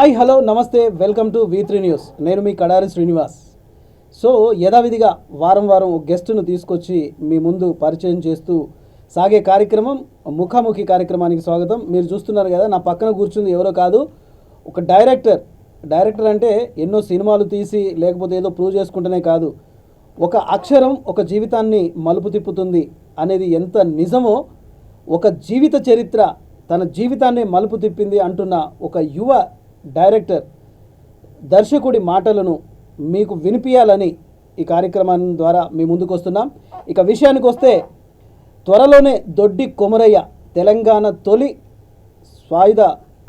Hi hello నమస్తే welcome to V3 news. నేను మీ Kadari Srinivas. So యథావిధిగా వారం వారం ఒక గెస్ట్ను తీసుకొచ్చి మీ ముందు పరిచయం చేస్తూ సాగే కార్యక్రమం ముఖాముఖి కార్యక్రమానికి స్వాగతం. మీరు చూస్తున్నారు కదా, నా పక్కన కూర్చుంది ఎవరో కాదు, ఒక డైరెక్టర్ అంటే ఎన్నో సినిమాలు తీసి లేకపోతే ఏదో ప్రూవ్ చేసుకుంటేనే కాదు, ఒక అక్షరం ఒక జీవితాన్ని మలుపు తిప్పుతుంది అనేది ఎంత నిజమో, ఒక జీవిత చరిత్ర తన జీవితాన్ని మలుపు తిప్పింది అంటున్న ఒక యువ డైరెక్టర్ దర్శకుడి మాటలను మీకు వినిపించాలని ఈ కార్యక్రమం ద్వారా మీ ముందుకు వస్తున్నాం. ఇక విషయానికి వస్తే, త్వరలోనే దొడ్డి కొమరయ్య తెలంగాణ తొలి సాయుధ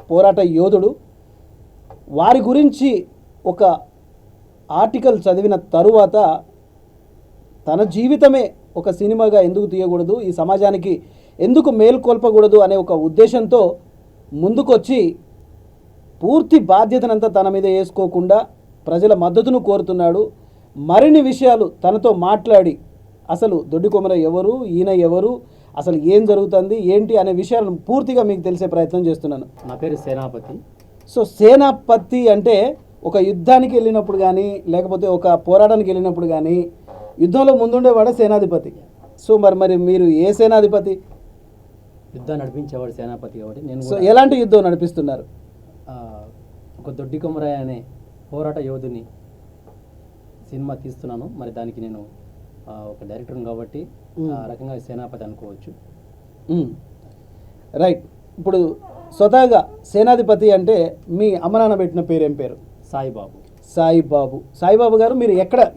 పోరాట యోధుడు. వారి గురించి ఒక ఆర్టికల్ చదివిన తరువాత తన జీవితమే ఒక సినిమాగా ఎందుకు తీయకూడదు, ఈ సమాజానికి ఎందుకు మేల్కొల్పకూడదు అనే ఒక ఉద్దేశంతో ముందుకొచ్చి పూర్తి బాధ్యతనంతా తన మీద వేసుకోకుండా ప్రజల మద్దతును కోరుతున్నాడు. మరిన్ని విషయాలు తనతో మాట్లాడి అసలు దొడ్డి కొమరయ్య ఎవరు, ఈయన ఎవరు, అసలు ఏం జరుగుతుంది ఏంటి అనే విషయాలను పూర్తిగా మీకు తెలిసే ప్రయత్నం చేస్తున్నాను. నా పేరు సేనాపతి. సో సేనాపతి అంటే ఒక యుద్ధానికి వెళ్ళినప్పుడు కానీ లేకపోతే ఒక పోరాటానికి వెళ్ళినప్పుడు కానీ యుద్ధంలో ముందుండేవాడే సేనాధిపతి. సో మరి మీరు ఏ సేనాధిపతి? యుద్ధం నడిపించేవాడు సేనాపతి కాబట్టి నేను సో ఎలాంటి యుద్ధం నడిపిస్తున్నారు? ఒక దొడ్డి కొమరయ్య అనే పోరాట యోధుని సినిమా తీస్తున్నాను. మరి దానికి నేను ఒక డైరెక్టర్ కాబట్టి ఆ రకంగా సేనాపతి అనుకోవచ్చు. రైట్. ఇప్పుడు స్వతహాగా సేనాధిపతి అంటే మీ అమ్మ నాన్న పెట్టిన పేరు ఏం పేరు? సాయిబాబు. సాయిబాబు గారు, మీరు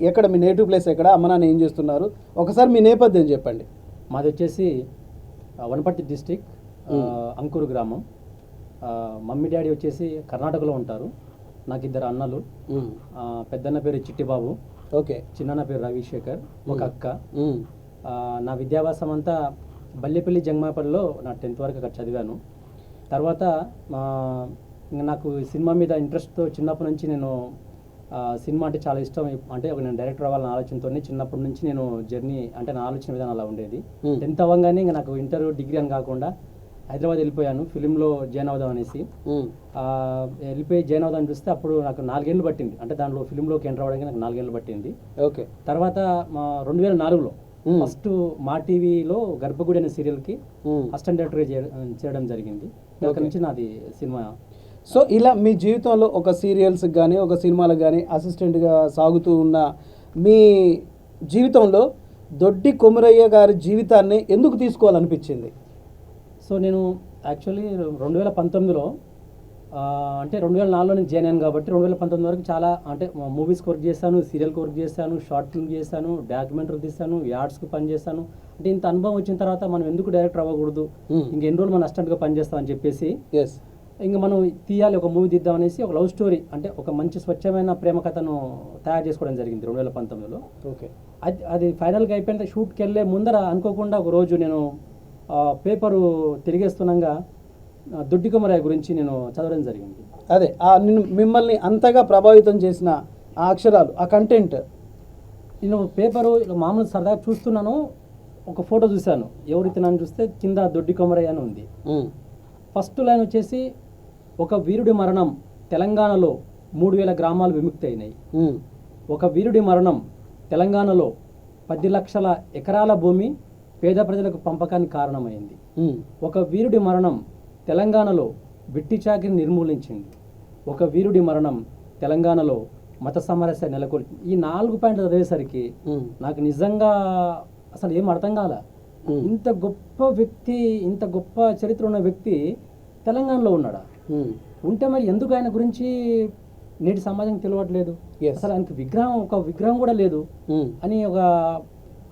ఎక్కడ మీ నేటివ్ ప్లేస్ ఎక్కడ, అమ్మ నాన్న ఏం చేస్తున్నారు, ఒకసారి మీ నేపథ్యం చెప్పండి. మాది వచ్చేసి వనపర్తి డిస్టిక్, అంకూరు గ్రామం. మమ్మీ డాడీ వచ్చేసి కర్ణాటకలో ఉంటారు. నాకు ఇద్దరు అన్నలు. పెద్దన్న పేరు చిట్టిబాబు, ఓకే, చిన్నన్న పేరు రవిశేఖర్, ఒక అక్క. నా విద్యాభ్యాసం అంతా బల్లేపల్లి జంగమాపల్లిలో నా 10th వరకు అక్కడ చదివాను. తర్వాత ఇంకా నాకు సినిమా మీద ఇంట్రెస్ట్తో చిన్నప్పటి నుంచి నేను సినిమా అంటే చాలా ఇష్టం. అంటే నేను డైరెక్టర్ అవ్వాలన్న ఆలోచనతో చిన్నప్పటి నుంచి నేను జర్నీ అంటే నా ఆలోచన విధానం అలా ఉండేది. 10th అవ్వగానే ఇంకా నాకు ఇంటర్ డిగ్రీ అని కాకుండా హైదరాబాద్ వెళ్ళిపోయాను ఫిలింలో జాయిన్ అవుదాం అనేసి. వెళ్ళిపోయి జాయిన్ అవుదామని చూస్తే అప్పుడు నాకు 4 ఏళ్ళు పట్టింది. అంటే దాంట్లో ఫిలింలోకి ఎంటర్ అవ్వడానికి నాకు 4 ఏళ్ళు పట్టింది. ఓకే. తర్వాత 2004లో ఫస్ట్ మా టీవీలో గర్భగుడి అనే సీరియల్కి అసిస్టెంట్ డైరెక్టర్ చేయడం జరిగింది. అక్కడి నుంచి నాది సినిమా. సో ఇలా మీ జీవితంలో ఒక సీరియల్స్కి కానీ ఒక సినిమాలకు కానీ అసిస్టెంట్గా సాగుతూ ఉన్న మీ జీవితంలో దొడ్డి కొమరయ్య గారి జీవితాన్ని ఎందుకు తీసుకోవాలనిపించింది? సో నేను యాక్చువల్లీ 2019లో అంటే 2004లో నేను జాయిన్ అయ్యాను కాబట్టి 2019 వరకు చాలా అంటే మూవీస్కి వర్క్ చేశాను, సీరియల్కి వర్క్ చేశాను, షార్ట్ ఫిల్మ్ చేశాను, డాక్యుమెంటరీ తీశాను, యాడ్స్కి పని చేశాను. అంటే ఇంత అనుభవం వచ్చిన తర్వాత మనం ఎందుకు డైరెక్టర్ అవ్వకూడదు, ఇంకెన్ని రోజులు మనం అసిస్టెంట్గా పనిచేస్తామని చెప్పేసి ఇంకా మనం తీయాలి, ఒక మూవీ తీద్దామనేసి ఒక లవ్ స్టోరీ అంటే ఒక మంచి స్వచ్ఛమైన ప్రేమ కథను తయారు చేసుకోవడం జరిగింది 2019లో. ఓకే. అది ఫైనల్గా అయిపోయిన షూట్కి వెళ్ళే ముందర అనుకోకుండా ఒక రోజు నేను పేపరు తిరిగేస్తున్నాగా దొడ్డి కొమరయ్య గురించి నేను చదవడం జరిగింది. అదే మిమ్మల్ని అంతగా ప్రభావితం చేసిన ఆ అక్షరాలు, ఆ కంటెంట్. నేను పేపరు మామూలు సరదాగా చూస్తున్నాను, ఒక ఫోటో చూశాను. ఎవరితేనని చూస్తే కింద దొడ్డి కొమరయ్య అని ఉంది. ఫస్ట్ లైన్ వచ్చేసి, ఒక వీరుడి మరణం, తెలంగాణలో 3000 గ్రామాలు విముక్తి అయినాయి. ఒక వీరుడి మరణం, తెలంగాణలో 10 లక్షల ఎకరాల భూమి పేద ప్రజలకు పంపకానికి కారణమైంది. ఒక వీరుడి మరణం, తెలంగాణలో వెట్టి చాకిరిని నిర్మూలించింది. ఒక వీరుడి మరణం, తెలంగాణలో మత సమరస్య నెలకొల్పింది. ఈ 4 పాయింట్లు చదివేసరికి నాకు నిజంగా అసలు ఏం అర్థం కాల. ఇంత గొప్ప వ్యక్తి, ఇంత గొప్ప చరిత్ర ఉన్న వ్యక్తి తెలంగాణలో ఉన్నాడా? ఉంటే మరి ఎందుకు ఆయన గురించి నేటి సమాజం తెలియట్లేదు? అసలు ఆయనకి ఒక విగ్రహం కూడా లేదు అని ఒక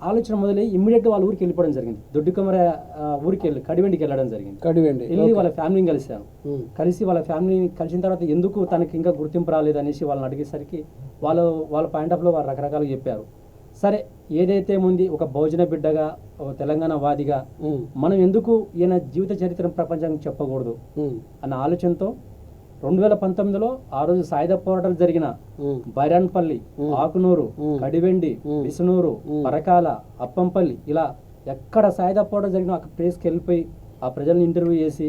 ఆలోచన మొదలై ఇమ్మీడియట్ వాళ్ళ ఊరికి వెళ్ళిపోవడం జరిగింది. దొడ్డి కొమరయ్య ఊరికి కడివెండికి వెళ్ళడం జరిగింది. వెళ్ళి వాళ్ళ ఫ్యామిలీని కలిశాను. కలిసి వాళ్ళ ఫ్యామిలీని కలిసిన తర్వాత ఎందుకు తనకి ఇంకా గుర్తింపు రాలేదు అనేసి వాళ్ళని అడిగేసరికి వాళ్ళ పాయింట్ ఆఫ్ లో వాళ్ళు రకరకాలుగా చెప్పారు. సరే, ఏదైతే ఉంది, ఒక బహుజన బిడ్డగా, ఒక తెలంగాణ వాదిగా మనం ఎందుకు ఈయన జీవిత చరిత్ర ప్రపంచానికి చెప్పకూడదు అన్న ఆలోచనతో 2019లో ఆ రోజు సాయుధ పోరాటాలు జరిగిన బైరాన్పల్లి, ఆకునూరు, కడివెండి, విసునూరు, పరకాల, అప్పంపల్లి ఇలా ఎక్కడ సాయుధ పోరాటం జరిగిన ఆ ప్లేస్కి వెళ్ళిపోయి ఆ ప్రజల్ని ఇంటర్వ్యూ చేసి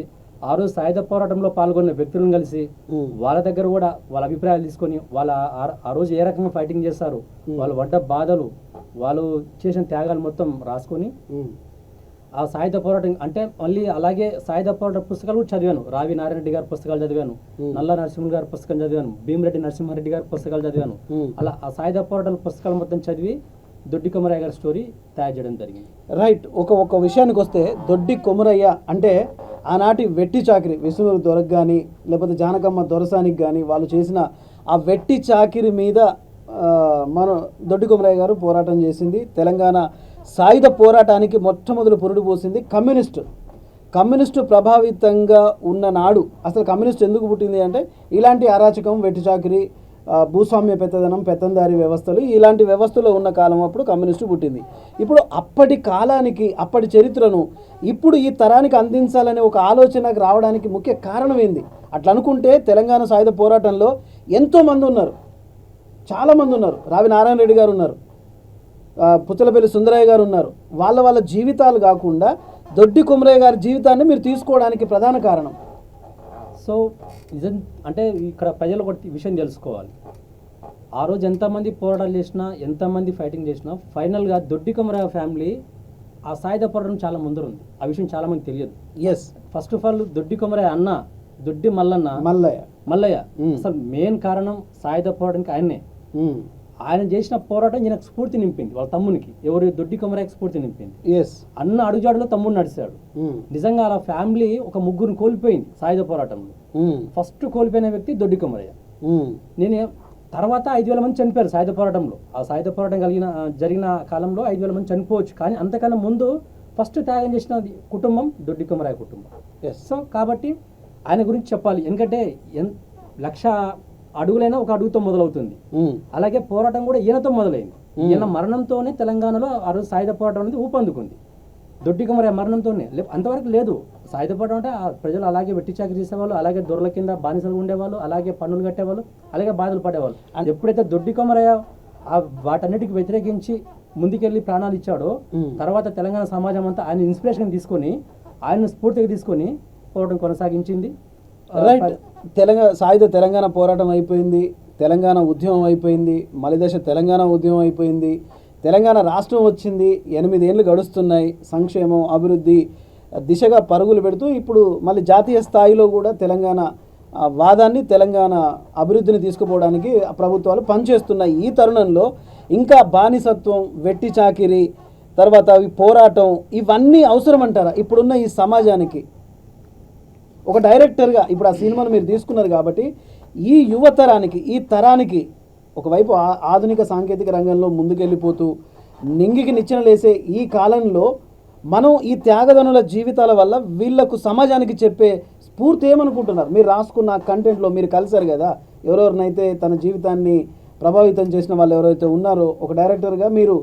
ఆ రోజు సాయుధ పోరాటంలో పాల్గొన్న వ్యక్తులను కలిసి వాళ్ళ దగ్గర కూడా వాళ్ళ అభిప్రాయాలు తీసుకొని వాళ్ళ ఆ రోజు ఏ రకంగా ఫైటింగ్ చేస్తారు, వాళ్ళు పడ్డ బాధలు, వాళ్ళు చేసిన త్యాగాలు మొత్తం రాసుకొని ఆ సాయుధ పోరాటం అంటే మళ్ళీ అలాగే సాయుధ పోరాట పుస్తకాలు కూడా చదివాను. రావి నారాయణ రెడ్డి గారి పుస్తకాలు చదివాను, నల్ల నరసింహ గారి పుస్తకం చదివాను, భీమిరెడ్డి నరసింహారెడ్డి గారి పుస్తకాలు చదివాను. అలా ఆ సాయుధ పోరాటాల పుస్తకాలు మొత్తం చదివి దొడ్డి కొమరయ్య గారి స్టోరీ తయారు చేయడం జరిగింది. రైట్. ఒక విషయానికి వస్తే దొడ్డి కొమరయ్య అంటే ఆనాటి వెట్టి చాకిరి విష్ణువు దొరకు కానీ లేకపోతే జానకమ్మ దొరసానికి కానీ వాళ్ళు చేసిన ఆ వెట్టి చాకిరి మీద మన దొడ్డి కొమరయ్య గారు పోరాటం చేసింది. తెలంగాణ సాయుధ పోరాటానికి మొట్టమొదలు పురుడు పోసింది కమ్యూనిస్టు ప్రభావితంగా ఉన్న నాడు. అసలు కమ్యూనిస్ట్ ఎందుకు పుట్టింది అంటే ఇలాంటి అరాచకం, వెట్టి చాకిరి, భూస్వామ్య పెత్తదనం, పెత్తందారీ వ్యవస్థలు, ఇలాంటి వ్యవస్థలో ఉన్న కాలం అప్పుడు కమ్యూనిస్టు పుట్టింది. ఇప్పుడు అప్పటి కాలానికి అప్పటి చరిత్రను ఇప్పుడు ఈ తరానికి అందించాలనే ఒక ఆలోచనకు రావడానికి ముఖ్య కారణం ఏంది? అట్లా అనుకుంటే తెలంగాణ సాయుధ పోరాటంలో ఎంతోమంది ఉన్నారు, చాలామంది ఉన్నారు. రావి నారాయణ రెడ్డి గారు ఉన్నారు, పుచ్చలపల్లి సుందరయ్య గారు ఉన్నారు. వాళ్ళ జీవితాలు కాకుండా దొడ్డి కొమరయ్య గారి జీవితాన్ని మీరు తీసుకోవడానికి ప్రధాన కారణం. సో నిజం అంటే ఇక్కడ ప్రజలు ఒకటి విషయం తెలుసుకోవాలి. ఆ రోజు ఎంతమంది పోరాటాలు చేసినా, ఎంతమంది ఫైటింగ్ చేసినా, ఫైనల్గా దొడ్డి కొమరయ్య ఫ్యామిలీ ఆ సాయుధ పోరాటం చాలా ముందరుంది. ఆ విషయం చాలా మంది తెలియదు. ఎస్, ఫస్ట్ ఆఫ్ ఆల్ దొడ్డి కొమరయ్య అన్న దొడ్డి మల్లయ్య అసలు మెయిన్ కారణం సాయుధ పోరాటానికి ఆయన్నే. ఆయన చేసిన పోరాటం ఈయనకు స్ఫూర్తి నింపింది, వాళ్ళ తమ్మునికి, ఎవరు దొడ్డి కొమరయ్యకి స్ఫూర్తి నింపింది. అన్న అడుగుజాడులో తమ్ముడు నడిచాడు. నిజంగా అలా ఫ్యామిలీ ఒక ముగ్గురు కోల్పోయింది సాయుధ పోరాటంలో. ఫస్ట్ కోల్పోయిన వ్యక్తి దొడ్డి కొమరయ్య. నేను తర్వాత 5,000 మంది చనిపోయారు సాయుధ పోరాటంలో. ఆ సాయుధ పోరాటం జరిగిన కాలంలో 5,000 మంది చనిపోవచ్చు, కానీ అంతకన్నా ముందు ఫస్ట్ త్యాగం చేసిన కుటుంబం దొడ్డి కొమరయ్య కుటుంబం. సో కాబట్టి ఆయన గురించి చెప్పాలి. ఎందుకంటే 1,00,000 అడుగులైనా ఒక అడుగుతో మొదలవుతుంది. అలాగే పోరాటం కూడా ఈయనతో మొదలైంది. ఈయన మరణంతోనే తెలంగాణలో ఆ రోజు సాయుధ పోరాటం అనేది ఊపందుకుంది. దొడ్డి కొమరయ్య మరణంతోనే. అంతవరకు లేదు సాయుధ పోరాటం అంటే ప్రజలు అలాగే వెట్టి చాకరీ చేసేవాళ్ళు, అలాగే దొరల కింద బానిసలు ఉండేవాళ్ళు, అలాగే పన్నులు కట్టేవాళ్ళు, అలాగే బాధలు పడేవాళ్ళు. ఎప్పుడైతే దొడ్డి కొమరయ్య వాటన్నిటికి వ్యతిరేకించి ముందుకెళ్ళి ప్రాణాలు ఇచ్చాడో, తర్వాత తెలంగాణ సమాజం అంతా ఆయన ఇన్స్పిరేషన్ తీసుకొని, ఆయన స్ఫూర్తిగా తీసుకొని పోరాటం కొనసాగించింది. రైట్. సాయుధ తెలంగాణ పోరాటం అయిపోయింది, తెలంగాణ ఉద్యమం అయిపోయింది, మలిదశ తెలంగాణ ఉద్యమం అయిపోయింది, తెలంగాణ రాష్ట్రం వచ్చింది, 8 ఏళ్ళు గడుస్తున్నాయి. సంక్షేమం, అభివృద్ధి దిశగా పరుగులు పెడుతూ ఇప్పుడు మళ్ళీ జాతీయ స్థాయిలో కూడా తెలంగాణ వాదాన్ని, తెలంగాణ అభివృద్ధిని తీసుకుపోవడానికి ప్రభుత్వాలు పనిచేస్తున్నాయి. ఈ తరుణంలో ఇంకా బానిసత్వం, వెట్టి చాకిరి, తర్వాత పోరాటం ఇవన్నీ అవసరం అంటారా ఇప్పుడున్న ఈ సమాజానికి? ఒక డైరెక్టర్గా ఇప్పుడు ఆ సినిమాను మీరు తీసుకున్నారు కాబట్టి ఈ యువతరానికి, ఈ తరానికి ఒకవైపు ఆధునిక సాంకేతిక రంగంలో ముందుకెళ్ళిపోతూ నింగికి నిచ్చెన లేసే ఈ కాలంలో మనం ఈ త్యాగదనుల జీవితాల వల్ల వీళ్లకు సమాజానికి చెప్పే స్ఫూర్తి ఏమనుకుంటున్నారు? మీరు రాసుకున్న కంటెంట్లో మీరు కలిసారు కదా, ఎవరెవరినైతే తన జీవితాన్ని ప్రభావితం చేసిన వాళ్ళు ఎవరైతే ఉన్నారో ఒక డైరెక్టర్గా మీరు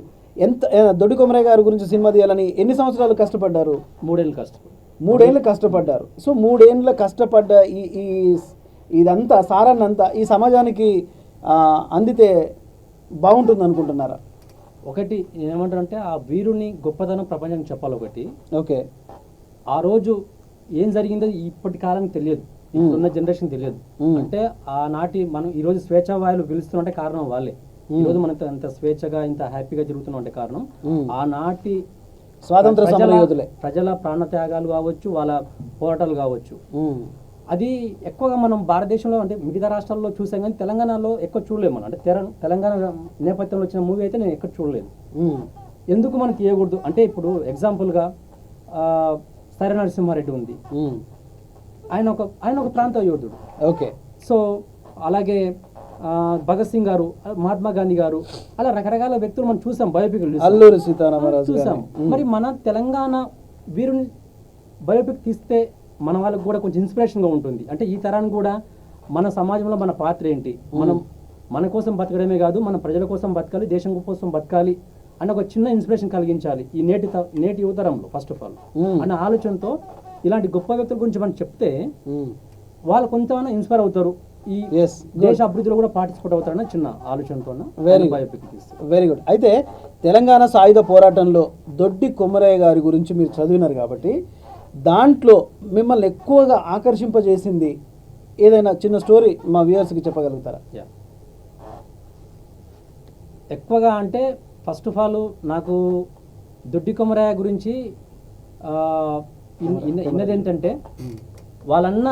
దొడ్డి కొమరయ్య గారి గురించి సినిమా తీయాలని ఎన్ని సంవత్సరాలు కష్టపడ్డారు? 3 ఏళ్ళు కష్టపడ్డారు. సో 3 ఏళ్ళ కష్టపడ్డ ఇదంతా సారాన్నంతా ఈ సమాజానికి అందితే బాగుంటుంది అనుకుంటున్నారా? ఒకటి ఏమంటారంటే ఆ వీరుని గొప్పతనం ప్రపంచానికి చెప్పాలి. ఒకటి ఓకే, ఆ రోజు ఏం జరిగిందో ఇప్పటి కాలానికి తెలియదు, ఇప్పుడున్న జనరేషన్ తెలియదు. అంటే ఆనాటి మనం ఈరోజు స్వేచ్ఛా వాయులు పిలుస్తున్నట్టే కారణం వాళ్ళే. ఈరోజు మనం ఇంత స్వేచ్ఛగా ఇంత హ్యాపీగా జరుగుతున్నాం అంటే కారణం ఆనాటి స్వాతంత్ర సమరయోధులే. ప్రజల ప్రాణత్యాగాలు కావచ్చు, వాళ్ళ పోరాటాలు కావచ్చు. అది ఎక్కువగా మనం భారతదేశంలో అంటే మిగతా రాష్ట్రాల్లో చూసాం, కానీ తెలంగాణలో ఎక్కువ చూడలేము మనం. అంటే తెలంగాణ నేపథ్యంలో వచ్చిన మూవీ అయితే నేను ఎక్కడ చూడలేదు. ఎందుకు మనం తీయకూడదు అంటే ఇప్పుడు ఎగ్జాంపుల్గా సైర నరసింహారెడ్డి ఉంది, ఆయన ఒక ప్రాంత యోధుడు. ఓకే. సో అలాగే భగత్ సింగ్ గారు, మహాత్మా గాంధీ గారు, అలా రకరకాల వ్యక్తులు మనం చూసాం, బయోపిక్ అల్లూరి సీతారామరాజు చూసాం. మరి మన తెలంగాణ వీరుని బయోపిక్ తీస్తే మన వాళ్ళకి కూడా కొంచెం ఇన్స్పిరేషన్గా ఉంటుంది. అంటే ఈ తరానికి కూడా మన సమాజంలో మన పాత్ర ఏంటి, మనం మన కోసం బతకడమే కాదు, మన ప్రజల కోసం బతకాలి, దేశం కోసం బతకాలి అని ఒక చిన్న ఇన్స్పిరేషన్ కలిగించాలి ఈ నేటి యువతరంలో ఫస్ట్ ఆఫ్ ఆల్ అన్న ఆలోచనతో ఇలాంటి గొప్ప వ్యక్తుల గురించి మనం చెప్తే వాళ్ళు కొంతమంది ఇన్స్పైర్ అవుతారు, ఈ దేశ అభివృద్ధిలో కూడా పార్టిసిపేట్ అవుతారన్న చిన్న ఆలోచనతో వెరీ గుడ్. అయితే తెలంగాణ సాయుధ పోరాటంలో దొడ్డి కొమరయ్య గారి గురించి మీరు చదివినారు కాబట్టి దాంట్లో మిమ్మల్ని ఎక్కువగా ఆకర్షింపజేసింది ఏదైనా చిన్న స్టోరీ మా వ్యూవర్స్కి చెప్పగలుగుతారా? యా. ఎక్కువగా అంటే ఫస్ట్ ఆఫ్ ఆల్ నాకు దొడ్డి కొమరయ్య గురించి ఇన్నది ఏంటంటే వాళ్ళన్న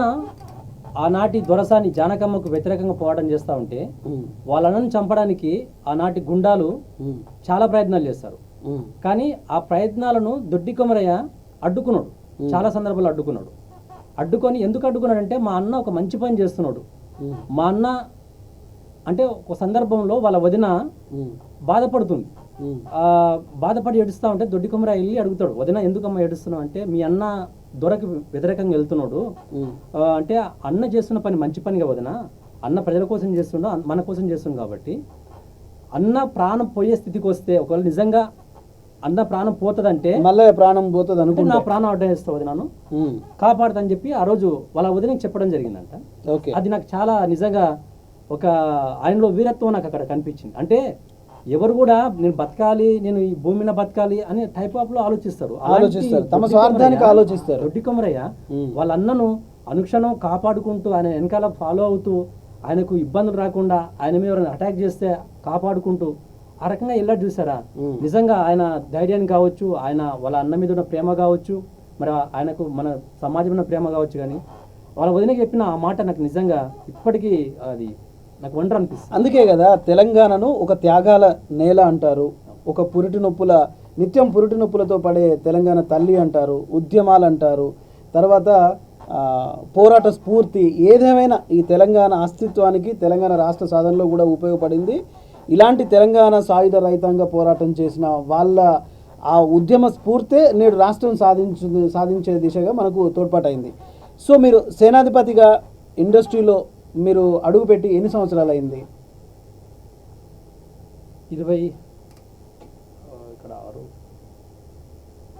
ఆనాటి దొరసాని జానకమ్మకు వ్యతిరేకంగా పోరాటం చేస్తూ ఉంటే వాళ్ళన్నను చంపడానికి ఆనాటి గుండాలు చాలా ప్రయత్నాలు చేస్తారు. కానీ ఆ ప్రయత్నాలను దొడ్డి కొమరయ్య అడ్డుకున్నాడు, చాలా సందర్భాలు అడ్డుకున్నాడు. అడ్డుకొని ఎందుకు అడ్డుకున్నాడంటే మా అన్న ఒక మంచి పని చేస్తున్నాడు. మా అన్న అంటే ఒక సందర్భంలో వాళ్ళ వదిన బాధపడుతుంది, బాధపడి ఏడుస్తూ ఉంటే దొడ్డి కొమరయ్య వెళ్ళి అడుగుతాడు, వదిన ఎందుకమ్మా ఏడుస్తున్నావు అంటే మీ అన్న దొరకు వ్యతిరేకంగా వెళ్తున్నాడు, అంటే అన్న చేస్తున్న పని మంచి పనిగా వదిన, అన్న ప్రజల కోసం చేస్తుండో మన కోసం చేస్తుంది కాబట్టి అన్న ప్రాణం పోయే స్థితికి వస్తే ఒకవేళ నిజంగా అన్న ప్రాణం పోతుందంటే మళ్ళీ ప్రాణం పోతుంది అనుకుంటే నా ప్రాణం అడ్డేస్తావు వదినాను కాపాడుతాని చెప్పి ఆ రోజు వాళ్ళ వదినకి చెప్పడం జరిగిందంట. అది నాకు చాలా నిజంగా ఒక ఆయనలో వీరత్వం నాకు అక్కడ కనిపించింది. అంటే ఎవరు కూడా నేను బతకాలి, నేను ఈ భూమి మీద బతకాలి అనే టైప్ ఆఫ్ లో ఆలోచిస్తారు, తమ స్వార్థానికి ఆలోచిస్తారు. దొడ్డి కొమరయ్య వాళ్ళ అన్నను అనుక్షణం కాపాడుకుంటూ ఆయన వెనకాల ఫాలో అవుతూ ఆయనకు ఇబ్బందులు రాకుండా ఆయన మీద ఎవరైనా అటాక్ చేస్తే కాపాడుకుంటూ ఆ రకంగా ఇలా చూసారా. నిజంగా ఆయన ధైర్యాన్ని కావచ్చు, ఆయన వాళ్ళ అన్న మీద ఉన్న ప్రేమ కావచ్చు, మరి ఆయనకు మన సమాజం ఉన్న ప్రేమ కావచ్చు, కానీ వాళ్ళ వదినకి చెప్పిన ఆ మాట నాకు నిజంగా ఇప్పటికీ అది నాకు వండర్ అనిపిస్తుంది. అందుకే కదా తెలంగాణను ఒక త్యాగాల నేల అంటారు, ఒక నిత్యం పురిటి నొప్పులతో పడే తెలంగాణ తల్లి అంటారు, ఉద్యమాలు అంటారు, తర్వాత పోరాట స్ఫూర్తి. ఏదేమైనా ఈ తెలంగాణ అస్తిత్వానికి, తెలంగాణ రాష్ట్ర సాధనలో కూడా ఉపయోగపడింది. ఇలాంటి తెలంగాణ సాయుధ రైతాంగ పోరాటం చేసిన వాళ్ళ ఆ ఉద్యమ స్ఫూర్తే నేడు రాష్ట్రం సాధించే దిశగా మనకు తోడ్పాటైంది. సో మీరు సేనాధిపతిగా ఇండస్ట్రీలో మీరు అడుగుపెట్టి ఎన్ని సంవత్సరాలు అయింది?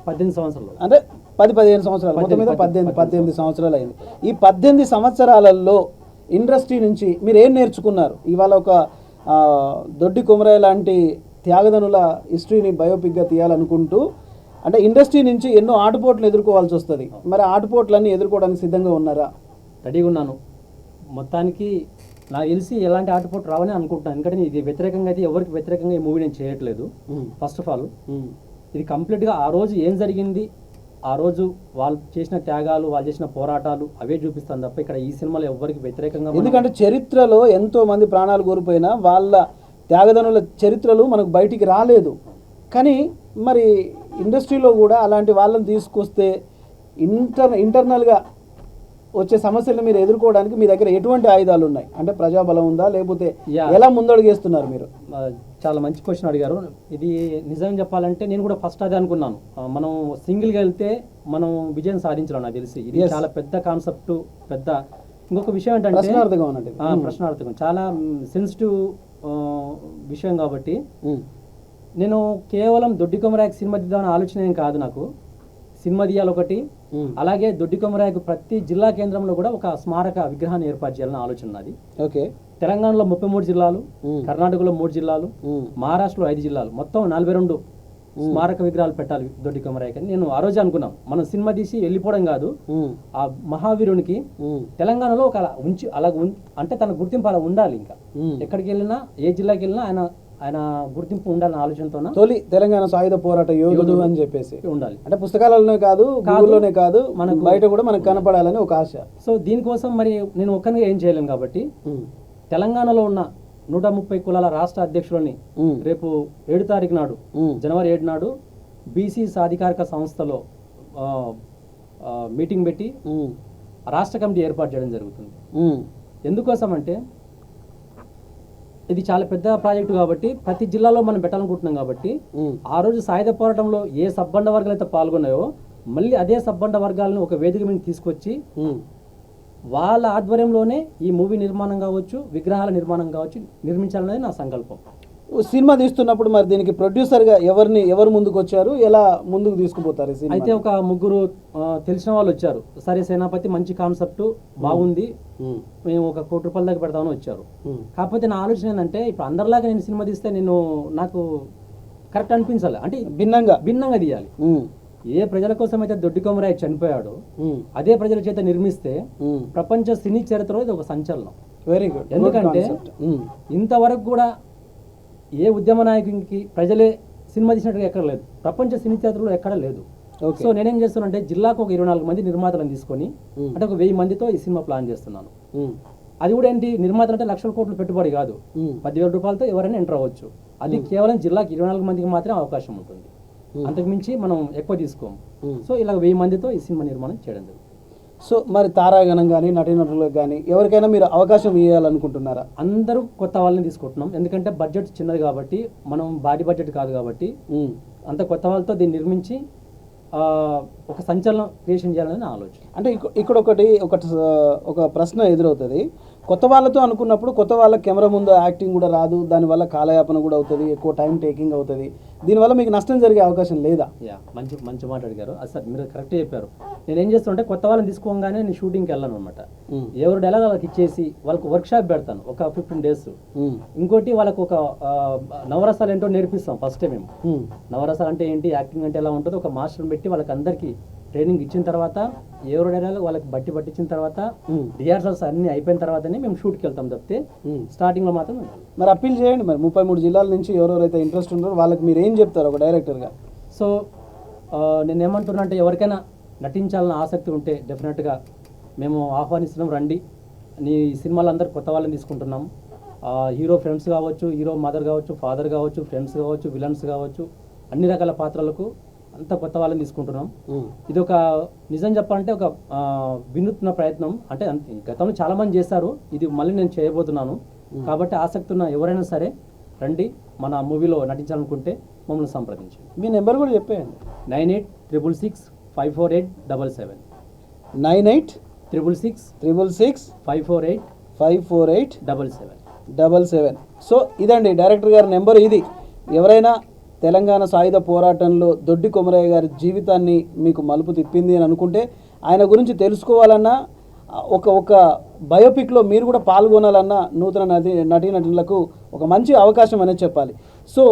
18 సంవత్సరాలు, అంటే 10-15 సంవత్సరాలు, మొత్తం మీద 18 సంవత్సరాలు అయింది. ఈ 18 సంవత్సరాలలో ఇండస్ట్రీ నుంచి మీరు ఏం నేర్చుకున్నారు? ఇవాళ ఒక దొడ్డి కొమరయ్య లాంటి త్యాగదనుల హిస్టరీని బయోపిక్గా తీయాలనుకుంటూ, అంటే ఇండస్ట్రీ నుంచి ఎన్నో ఆటుపోట్లు ఎదుర్కోవాల్సి వస్తుంది. మరి ఆటుపోట్లన్నీ ఎదుర్కోవడానికి సిద్ధంగా ఉన్నారా? రెడీగా ఉన్నాను. మొత్తానికి నాకు తెలిసి ఎలాంటి ఆటుపోటు రావని అనుకుంటున్నాను. ఎందుకంటే ఇది వ్యతిరేకంగా అయితే ఎవరికి వ్యతిరేకంగా ఈ మూవీ నేను చేయట్లేదు. ఫస్ట్ ఆఫ్ ఆల్ ఇది కంప్లీట్గా ఆ రోజు ఏం జరిగింది, ఆ రోజు వాళ్ళు చేసిన త్యాగాలు, వాళ్ళు చేసిన పోరాటాలు అవే చూపిస్తాను తప్ప ఇక్కడ ఈ సినిమాలో ఎవరికి వ్యతిరేకంగా. ఎందుకంటే చరిత్రలో ఎంతో మంది ప్రాణాలు కోల్పోయినా వాళ్ళ త్యాగదనుల చరిత్రలు మనకు బయటికి రాలేదు. కానీ మరి ఇండస్ట్రీలో కూడా అలాంటి వాళ్ళని తీసుకొస్తే ఇంటర్నల్గా వచ్చే సమస్యలను మీరు ఎదుర్కోవడానికి మీ దగ్గర ఎటువంటి ఆయుధాలు ఉన్నాయి? అంటే ప్రజాబలం ఉందా, లేకపోతే ఎలా ముందడుగేస్తున్నారు మీరు? చాలా మంచి క్వశ్చన్ అడిగారు. ఇది నిజం చెప్పాలంటే నేను కూడా ఫస్ట్ అదే అనుకున్నాను. మనం సింగిల్గా వెళ్తే మనం విజయం సాధించలేం. నాకు తెలిసి ఇది చాలా పెద్ద కాన్సెప్ట్. పెద్ద ఇంకొక విషయం ఏంటంటే ప్రశ్నార్థకం, చాలా సెన్సిటివ్ విషయం కాబట్టి నేను కేవలం దొడ్డి కొమరయ్య సినిమా తీద్దామని ఆలోచన ఏం కాదు. నాకు సినిమా తీయాలి ఒకటి, అలాగే దొడ్డి కొమరయ్యకు ప్రతి జిల్లా కేంద్రంలో కూడా ఒక స్మారక విగ్రహాన్ని ఏర్పాటు చేయాలని ఆలోచన ఉన్నది. ఓకే. తెలంగాణలో 33 జిల్లాలు, కర్ణాటకలో 3 జిల్లాలు, మహారాష్ట్రలో 5 జిల్లాలు, మొత్తం 42 స్మారక విగ్రహాలు పెట్టాలి దొడ్డి కొమరయ్యకి. నేను ఆ రోజు అనుకున్నాం, మనం సినిమా తీసి వెళ్ళిపోవడం కాదు, ఆ మహావీరునికి తెలంగాణలో ఒక అంటే తన గుర్తింపు అలా ఉండాలి. ఇంకా ఎక్కడికి వెళ్ళినా, ఏ జిల్లాకి వెళ్ళినా ఆయన గుర్తింపు ఉండాలని ఆలోచనతో తొలి తెలంగాణ సాయుధ పోరాట యోధుడు అని చెప్పేసి ఉండాలి. అంటే పుస్తకాలలోనే కాదు, గూగుల్లోనే కాదు, మనకు బయట కూడా మనకు కనపడాలని ఒక ఆశ. సో దీనికోసం మరి నేను ఒక్కరిగా ఏం చేయలేను కాబట్టి తెలంగాణలో ఉన్న 130 కులాల రాష్ట్ర అధ్యక్షులని రేపు 7 తారీఖు నాడు, జనవరి 7 నాడు బీసీ సాధికారిక సంస్థలో మీటింగ్ పెట్టి రాష్ట్ర కమిటీ ఏర్పాటు చేయడం జరుగుతుంది. ఎందుకోసం అంటే ఇది చాలా పెద్ద ప్రాజెక్టు కాబట్టి ప్రతి జిల్లాలో మనం పెట్టాలనుకుంటున్నాం కాబట్టి ఆ రోజు సాయుధ పోరాటంలో ఏ సబ్బండ వర్గాలు అయితే పాల్గొన్నాయో మళ్ళీ అదే సబ్బండ వర్గాలను ఒక వేదిక మీద తీసుకొచ్చి వాళ్ళ ఆధ్వర్యంలోనే ఈ మూవీ నిర్మాణం కావచ్చు, విగ్రహాల నిర్మాణం కావచ్చు నిర్మించాలనేది నా సంకల్పం. సినిమా తీస్తున్నప్పుడు మరి దీనికి ప్రొడ్యూసర్గా ఎవరు ముందుకు వచ్చారు, ఎలా ముందుకు తీసుకుపోతారు? అయితే ఒక 3 తెలిసిన వాళ్ళు వచ్చారు. సరే సేనాపతి మంచి కాన్సెప్ట్ బాగుంది, మేము ఒక 1 కోటి రూపాయల దాకా పెడతామని వచ్చారు. కాకపోతే నా ఆలోచన ఏంటంటే ఇప్పుడు అందరిలాగా నేను సినిమా తీస్తే నాకు కరెక్ట్ అనిపించాలి, అంటే భిన్నంగా తీయాలి. ఏ ప్రజల కోసం అయితే దొడ్డి కొమరయ్య చనిపోయాడో అదే ప్రజల చేత నిర్మిస్తే ప్రపంచ సినీ చరిత్రలో ఇది ఒక సంచలనం. Very good. ఎందుకంటే ఇంతవరకు కూడా ఏ ఉద్యమ నాయకునికి ప్రజలే సినిమా తీసినట్టుగా ఎక్కడ లేదు, ప్రపంచ సినీ చరిత్రలో ఎక్కడ లేదు. సో నేనేం చేస్తున్నానంటే జిల్లాకు ఒక 24 మంది నిర్మాతలను తీసుకొని అంటే ఒక 1000 మందితో ఈ సినిమా ప్లాన్ చేస్తున్నాను. అది కూడా ఏంటి, నిర్మాతలు అంటే లక్షల కోట్లు పెట్టుబడి కాదు, 10,000 రూపాయలతో ఎవరైనా ఎంటర్ అవ్వచ్చు. అది కేవలం జిల్లాకి 24 మందికి మాత్రమే అవకాశం ఉంటుంది, అంతకు మించి మనం ఎక్కువ తీసుకోము. సో ఇలా 1000 మందితో ఈ సినిమా నిర్మాణం చేయడం జరుగుతుంది. సో మరి తారాగణం కానీ నటీనటులకు కానీ ఎవరికైనా మీరు అవకాశం ఇవ్వాలనుకుంటున్నారా? అందరూ కొత్త వాళ్ళని తీసుకుంటున్నాం, ఎందుకంటే బడ్జెట్ చిన్నది కాబట్టి, మనం భారీ బడ్జెట్ కాదు కాబట్టి అంత కొత్త వాళ్ళతో దీన్ని నిర్మించి ఒక సంచలనం క్రియేషన్ చేయాలని నా ఆలోచన. అంటే ఇక్కడ ఒక ప్రశ్న ఎదురవుతుంది. కొత్త వాళ్ళతో అనుకున్నప్పుడు కొత్త వాళ్ళ కెమెరా ముందు యాక్టింగ్ కూడా రాదు, దానివల్ల కాలయాపన కూడా అవుతుంది, ఎక్కువ టైం టేకింగ్ అవుతుంది. దీనివల్ల మీకు నష్టం జరిగే అవకాశం లేదా? మంచి మాట అడిగారు. అది సార్ మీరు కరెక్ట్ చెప్పారు. నేను ఏం చేస్తానంటే కొత్త వాళ్ళని తీసుకోగానే నేను షూటింగ్కి వెళ్ళాను అనమాట. ఎవరు డైలాగ్ వాళ్ళకి ఇచ్చేసి వాళ్ళకి వర్క్ షాప్ పెడతాను ఒక 15 days. ఇంకోటి వాళ్ళకు ఒక నవరసాలు ఏంటో నేర్పిస్తాం. ఫస్ట్ మేము నవరసాలు అంటే ఏంటి, యాక్టింగ్ అంటే ఎలా ఉంటుందో ఒక మాస్టర్ని పెట్టి వాళ్ళకి అందరికీ ట్రైనింగ్ ఇచ్చిన తర్వాత, ఎవరు డైలాగ్ వాళ్ళకి పట్టించిన తర్వాత, రిహార్సల్స్ అన్ని అయిపోయిన తర్వాతనే మేము షూట్కి వెళ్తాం తప్పితే స్టార్టింగ్ లో మాత్రం. మరి అప్పీల్ చేయండి, మరి 33 జిల్లాల నుంచి ఎవరెవరైతే ఇంట్రెస్ట్ ఉన్నారో వాళ్ళకి మీరు ఏం చెప్తారు ఒక డైరెక్టర్గా? సో నేను ఏమంటున్నా అంటే ఎవరికైనా నటించాలని ఆసక్తి ఉంటే డెఫినెట్గా మేము ఆహ్వానిస్తున్నాం, రండి. నీ సినిమాలు అందరు కొత్త వాళ్ళని తీసుకుంటున్నాం. హీరో ఫ్రెండ్స్ కావచ్చు, హీరో మదర్ కావచ్చు, ఫాదర్ కావచ్చు, ఫ్రెండ్స్ కావచ్చు, విలన్స్ కావచ్చు, అన్ని రకాల పాత్రలకు అంత కొత్త వాళ్ళని తీసుకుంటున్నాం. ఇది ఒక నిజం చెప్పాలంటే ఒక వినూత్న ప్రయత్నం. అంటే గతంలో చాలా మంది చేశారు, ఇది మళ్ళీ నేను చేయబోతున్నాను. కాబట్టి ఆసక్తి ఉన్న ఎవరైనా సరే రండి, మన మూవీలో నటించాలనుకుంటే మమ్మల్ని సంప్రదించండి. మీ నెంబర్ కూడా చెప్పేయండి. 9866654877 9866654877. సో ఇదండి డైరెక్టర్ గారి నెంబర్. ఇది ఎవరైనా తెలంగాణ సాయుధ పోరాటంలో దొడ్డి కొమరయ్య గారి జీవితాన్ని మీకు మలుపు తిప్పింది అని అనుకుంటే, ఆయన గురించి తెలుసుకోవాలన్నా, ఒక బయోపిక్లో మీరు కూడా పాల్గొనాలన్నా నూతన నటీనటులకు ఒక మంచి అవకాశం అనేది చెప్పాలి. సో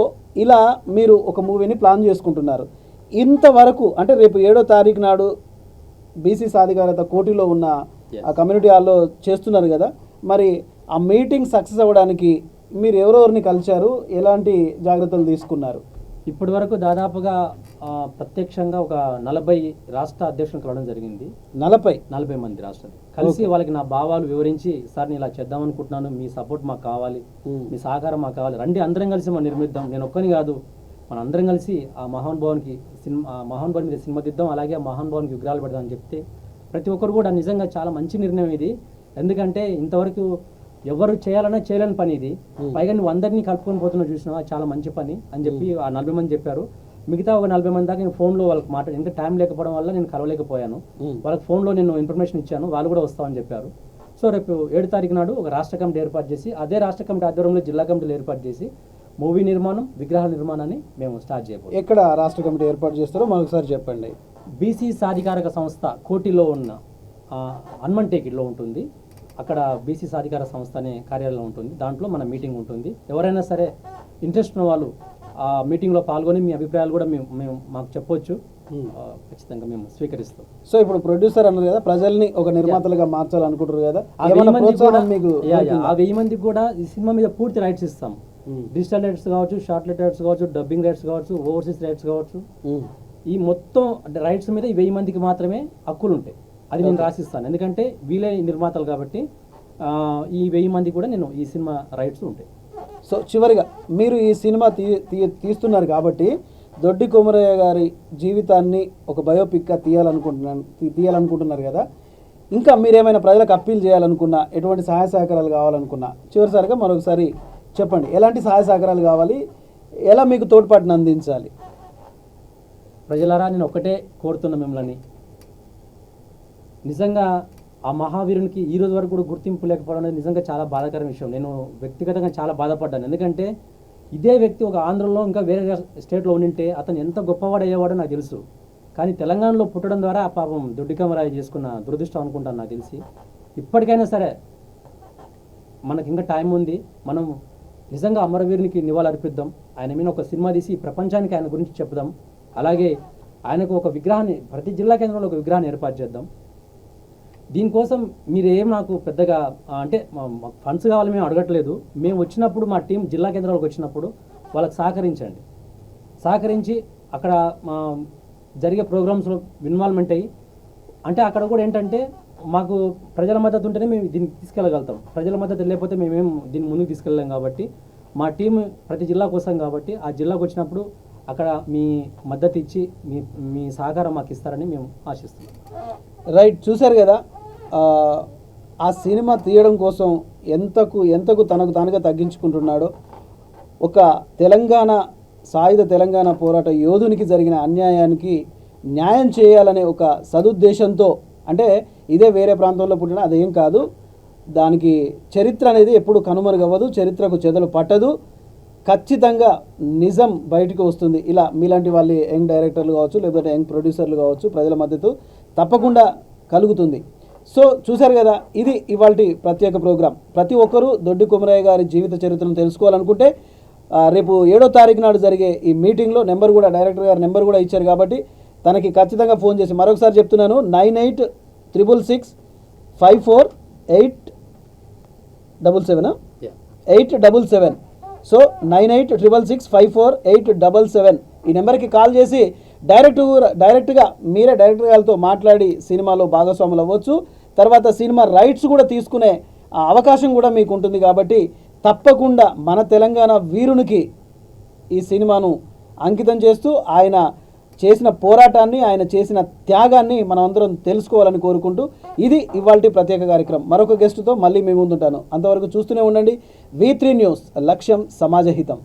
ఇలా మీరు ఒక మూవీని ప్లాన్ చేసుకుంటున్నారు. ఇంతవరకు అంటే రేపు 7వ తారీఖు నాడు బీసీ సాధికారత కోటిలో ఉన్న ఆ కమ్యూనిటీ హాల్లో చేస్తున్నారు కదా, మరి ఆ మీటింగ్ సక్సెస్ అవ్వడానికి మీరు ఎవరెవరిని కలిశారు, ఎలాంటి జాగ్రత్తలు తీసుకున్నారు? ఇప్పటి వరకు దాదాపుగా ప్రత్యక్షంగా ఒక 40 రాష్ట్ర అధ్యక్షులను కలవడం జరిగింది. 40 మంది రాష్ట్రాలు కలిసి వాళ్ళకి నా భావాలు వివరించి, సార్ నేను ఇలా చేద్దాం అనుకుంటున్నాను, మీ సపోర్ట్ మాకు కావాలి, మీ సహకారం మాకు కావాలి, రండి అందరం కలిసి మనం నిర్మిద్దాం, నేను ఒక్కని కాదు మన అందరం కలిసి ఆ మహానుభావునికి మహానుభావుని మీద సినిమా తీద్దాం, అలాగే ఆ మహానుభావునికి విగ్రహాలు పెడదాం అని చెప్తే ప్రతి ఒక్కరు కూడా నిజంగా చాలా మంచి నిర్ణయం ఇది. ఎందుకంటే ఇంతవరకు ఎవరు చేయాలన్నా చేయలేని పని ఇది, పైగా నువ్వు అందరినీ కలుపుకొని పోతున్నావు చూసినావా, చాలా మంచి పని అని చెప్పి ఆ 40 మంది చెప్పారు. మిగతా ఒక 40 మంది దాకా నేను ఫోన్లో వాళ్ళకి మాట్లాడి, ఇంకా టైం లేకపోవడం వల్ల నేను కలవలేకపోయాను. వాళ్ళకి ఫోన్లో నేను ఇన్ఫర్మేషన్ ఇచ్చాను, వాళ్ళు కూడా వస్తామని చెప్పారు. సో రేపు 7వ తారీఖు నాడు ఒక రాష్ట్ర కమిటీ ఏర్పాటు చేసి, అదే రాష్ట్ర కమిటీ ఆధ్వర్యంలో జిల్లా కమిటీలు ఏర్పాటు చేసి మూవీ నిర్మాణం, విగ్రహాల నిర్మాణాన్ని మేము స్టార్ట్ చేయబోతున్నాం. ఎక్కడ రాష్ట్ర కమిటీ ఏర్పాటు చేస్తారో మరొకసారి చెప్పండి. బీసీ సాధికారక సంస్థ కోటిలో ఉన్న హనుమాన్ టేకిడ్లో ఉంటుంది. అక్కడ బీసీ సాధికార సంస్థ అనే కార్యాలయం ఉంటుంది, దాంట్లో మన మీటింగ్ ఉంటుంది. ఎవరైనా సరే ఇంట్రెస్ట్ ఉన్న వాళ్ళు ఆ మీటింగ్లో పాల్గొని మీ అభిప్రాయాలు కూడా మేము మాకు చెప్పొచ్చు, ఖచ్చితంగా మేము స్వీకరిస్తాం. సో ఇప్పుడు ప్రొడ్యూసర్ అన్నారు కదా, ప్రజల్ని ఒక నిర్మాతలుగా మార్చాలనుకుంటారు కదా, ఆ 1000 మందికి కూడా ఈ సినిమా మీద పూర్తి రైట్స్ ఇస్తాం. డిజిటల్ రైట్స్ కావచ్చు, షార్ట్ రైట్స్ కావచ్చు, డబ్బింగ్ రైట్స్ కావచ్చు, ఓవర్సీస్ రైట్స్ కావచ్చు, ఈ మొత్తం రైట్స్ మీద ఈ 1000 మందికి మాత్రమే హక్కులు ఉంటాయి. అది నేను రాసిస్తాను, ఎందుకంటే వీలే నిర్మాతలు కాబట్టి ఈ 1000 మంది కూడా నేను ఈ సినిమా రైట్స్ ఉంటాయి. సో చివరిగా మీరు ఈ సినిమా తీస్తున్నారు కాబట్టి దొడ్డి కొమరయ్య గారి జీవితాన్ని ఒక బయోపిక్గా తీయాలనుకుంటున్నారు కదా, ఇంకా మీరేమైనా ప్రజలకు అప్పీల్ చేయాలనుకున్నా, ఎటువంటి సహాయ సహకారాలు కావాలనుకున్నా చివరిసారిగా మరొకసారి చెప్పండి. ఎలాంటి సహాయ సహకారాలు కావాలి, ఎలా మీకు తోడ్పాటును అందించాలి? ప్రజలారా, నేను ఒక్కటే కోరుతున్నా మిమ్మల్ని, నిజంగా ఆ మహావీరునికి ఈ రోజు వరకు కూడా గుర్తింపు లేకపోవడం అనేది నిజంగా చాలా బాధాకరమైన విషయం. నేను వ్యక్తిగతంగా చాలా బాధపడ్డాను, ఎందుకంటే ఇదే వ్యక్తి ఒక ఆంధ్రలో ఇంకా వేరే స్టేట్లో ఉండింటే అతను ఎంత గొప్పవాడు అయ్యేవాడో నాకు తెలుసు. కానీ తెలంగాణలో పుట్టడం ద్వారా ఆ పాపం దొడ్డి కొమరయ్య చేసుకున్న దురదృష్టం అనుకుంటాను నాకు తెలిసి. ఇప్పటికైనా సరే మనకి ఇంకా టైం ఉంది, మనం నిజంగా అమరవీరునికి నివాళులు అర్పిద్దాం, ఆయన మీద ఒక సినిమా తీసి ప్రపంచానికి ఆయన గురించి చెప్దాం. అలాగే ఆయనకు ఒక విగ్రహాన్ని ప్రతి జిల్లా కేంద్రంలో ఒక విగ్రహాన్ని ఏర్పాటు చేద్దాం. దీనికోసం మీరు ఏం నాకు పెద్దగా అంటే ఫండ్స్ కావాలి మేము అడగట్లేదు. మేము వచ్చినప్పుడు మా టీం జిల్లా కేంద్రాలకు వచ్చినప్పుడు వాళ్ళకి సహకరించి అక్కడ జరిగే ప్రోగ్రామ్స్లో ఇన్వాల్వ్మెంట్ అయ్యి, అంటే అక్కడ కూడా ఏంటంటే మాకు ప్రజల మద్దతు ఉంటేనే మేము దీన్ని తీసుకెళ్ళగలుగుతాం. ప్రజల మద్దతు లేకపోతే మేమేం దీన్ని ముందుకు తీసుకెళ్ళలేం. కాబట్టి మా టీం ప్రతి జిల్లాకు వస్తాం కాబట్టి ఆ జిల్లాకు వచ్చినప్పుడు అక్కడ మీ మద్దతు ఇచ్చి మీ సహకారం మాకు ఇస్తారని మేము ఆశిస్తున్నాం. రైట్, చూశారు కదా, ఆ సినిమా తీయడం కోసం ఎంతకు తనకు తానుగా తగ్గించుకుంటున్నాడో. ఒక సాయుధ తెలంగాణ పోరాట యోధునికి జరిగిన అన్యాయానికి న్యాయం చేయాలనే ఒక సదుద్దేశంతో, అంటే ఇదే వేరే ప్రాంతంలో పుట్టిన అదేం కాదు, దానికి చరిత్ర అనేది ఎప్పుడు కనుమరుగవ్వదు, చరిత్రకు చెదలు పట్టదు, ఖచ్చితంగా నిజం బయటకు వస్తుంది. ఇలా మీలాంటి వాళ్ళు యంగ్ డైరెక్టర్లు కావచ్చు, లేకపోతే యంగ్ ప్రొడ్యూసర్లు కావచ్చు, ప్రజల మద్దతు తప్పకుండా కలుగుతుంది. సో చూశారు కదా, ఇది ఇవాల్టి ప్రత్యేక ప్రోగ్రాం. ప్రతి ఒక్కరూ దొడ్డి కొమరయ్య గారి జీవిత చరిత్రను తెలుసుకోవాలనుకుంటే రేపు 7వ తారీఖు నాడు జరిగే ఈ మీటింగ్లో నెంబర్ కూడా డైరెక్టర్ గారు నెంబర్ కూడా ఇచ్చారు కాబట్టి తనకి ఖచ్చితంగా ఫోన్ చేసి, మరొకసారి చెప్తున్నాను, 9866654877 సో 9866654877 ఈ నెంబర్కి కాల్ చేసి డైరెక్ట్గా మీరే డైరెక్టర్ గారితో మాట్లాడి సినిమాలో భాగస్వాములు అవ్వచ్చు. తర్వాత సినిమా రైట్స్ కూడా తీసుకునే అవకాశం కూడా మీకు ఉంటుంది. కాబట్టి తప్పకుండా మన తెలంగాణ వీరునికి ఈ సినిమాను అంకితం చేస్తూ ఆయన చేసిన పోరాటాన్ని, ఆయన చేసిన త్యాగాన్ని మనం అందరం తెలుసుకోవాలని కోరుకుంటూ ఇది ఇవాల్టి ప్రత్యేక కార్యక్రమం. మరొక గెస్టుతో మళ్ళీ మీ ముందుంటాను. అంతవరకు చూస్తూనే ఉండండి V3 న్యూస్, లక్ష్యం సమాజహితం.